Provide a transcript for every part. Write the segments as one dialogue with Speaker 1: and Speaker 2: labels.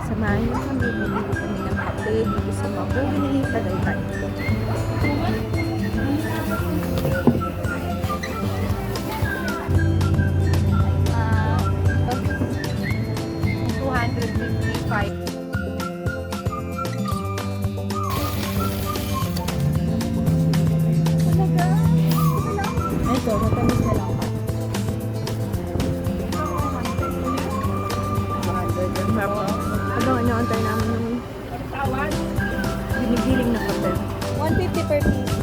Speaker 1: Samahan niyo kami, bumili kami ng kape dito sa Mahogany, Tagaytay. Ah, 255. Talaga? Ito, matamis na lang. Ano, inaantay namin yung ginigiling na kape. 150 per piece.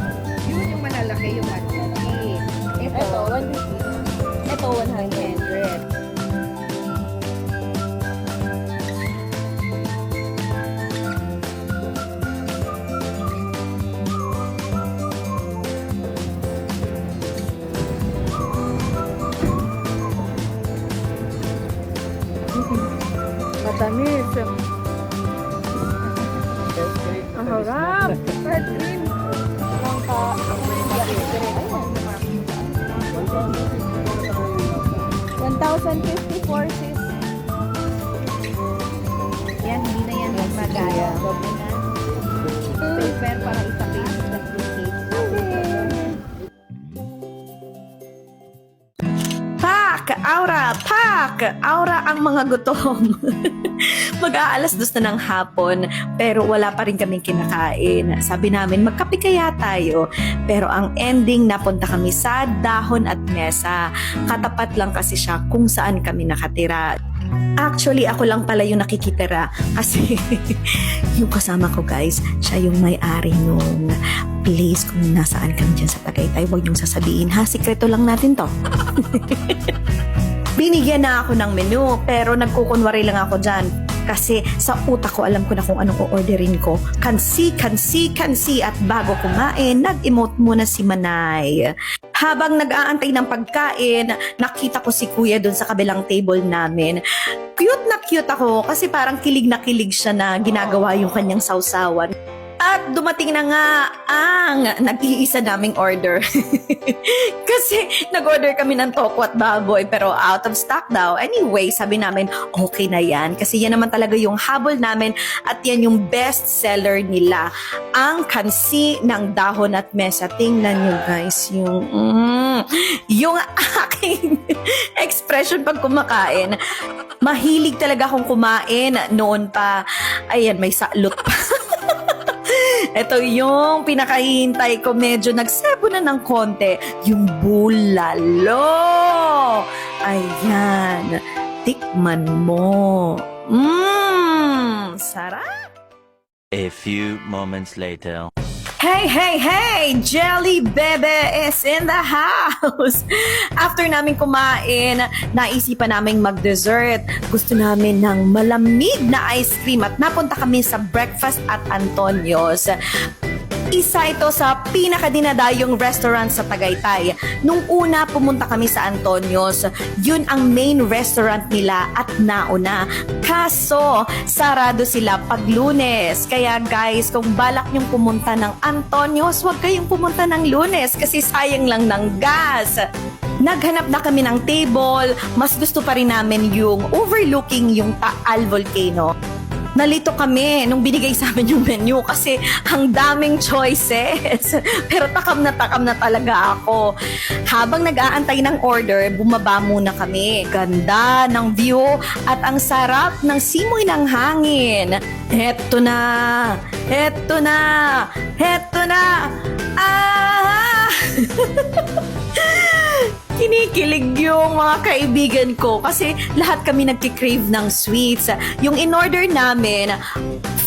Speaker 2: Yun yung malalaki, yung 150.
Speaker 1: Ito, 150. Ito, 100. Matamis. Ang harap. Red cream. Ang ka... $1,054 sis.
Speaker 2: Yan, hindi na yan magmagaya. Doble na. Prepare para isa pesos na fruitcake.
Speaker 3: Pak! Aura! Pak! Aura ang mga gutom. Mag-aalas 2 na ng hapon, pero wala pa rin kaming kinakain. Sabi namin, magkape kaya tayo. Pero ang ending, napunta kami sa Dahon at Mesa. Katapat lang kasi siya kung saan kami nakatira. Actually, ako lang pala yung nakikitira kasi yung kasama ko guys, siya yung may-ari nung place kung nasaan kami dyan sa Tagaytay. Huwag niyong sasabihin ha, sikreto lang natin to. Binigyan na ako ng menu pero nagkukunwari lang ako dyan. Kasi sa utak ko alam ko na kung anong o-orderin ko. Kansi. At bago kumain, nag-emote muna si Manay. Habang nag-aantay ng pagkain, nakita ko si Kuya dun sa kabilang table namin. Cute na cute ako kasi parang kilig na kilig siya na ginagawa yung kanyang sausawan. At dumating na nga ang nag-iisa naming order. Kasi nag-order kami ng toko at baboy pero out of stock daw. Anyway, sabi namin okay na yan. Kasi yan naman talaga yung habol namin at yan yung best seller nila. Ang kansi ng Dahon at Mesa. Tingnan nyo guys yung aking expression pag kumakain. Mahilig talaga akong kumain noon pa. Ayan, may salot pa. Ito yung pinakahihintay ko, medyo nagsebo na ng konti, yung bulalo. Ayan, tikman mo. Sarap.
Speaker 4: A few moments later.
Speaker 3: Hey! Jelly Bebe is in the house! After namin kumain, naisipan naming mag-dessert. Gusto namin ng malamig na ice cream at napunta kami sa breakfast at Antonio's. Isa ito sa pinakadinadayong restaurant sa Tagaytay. Nung una pumunta kami sa Antonio's, yun ang main restaurant nila at nauna. Kaso, sarado sila pag Lunes. Kaya guys, kung balak nyong pumunta ng Antonio's, huwag kayong pumunta ng Lunes kasi sayang lang ng gas. Naghanap na kami ng table. Mas gusto pa rin namin yung overlooking yung Taal Volcano. Nalito kami nung binigay sa amin yung menu kasi ang daming choices. Pero takam na talaga ako. Habang nag-aantay ng order, bumaba muna kami. Ganda ng view at ang sarap ng simoy ng hangin. Heto na! Ah! Kinikilig yung mga kaibigan ko kasi lahat kami nagki-crave ng sweets. Yung in-order namin,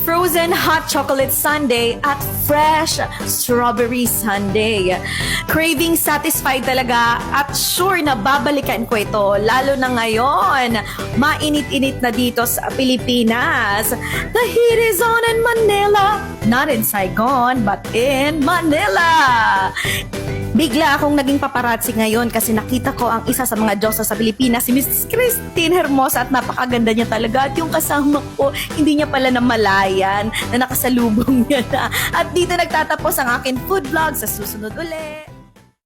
Speaker 3: frozen hot chocolate sundae at fresh strawberry sundae. Craving satisfied talaga at sure na babalikan ko ito lalo na ngayon. Mainit-init na dito sa Pilipinas. The heat is on in Manila. Not in Saigon, but in Manila. Bigla akong naging paparazzi ngayon kasi nakita ko ang isa sa mga diyosa sa Pilipinas, si Miss Christine Hermosa at napakaganda niya talaga. At yung kasama ko, hindi niya pala namalayan na nakasalubong niya na. At dito nagtatapos ang akin food vlog. Sa susunod ulit.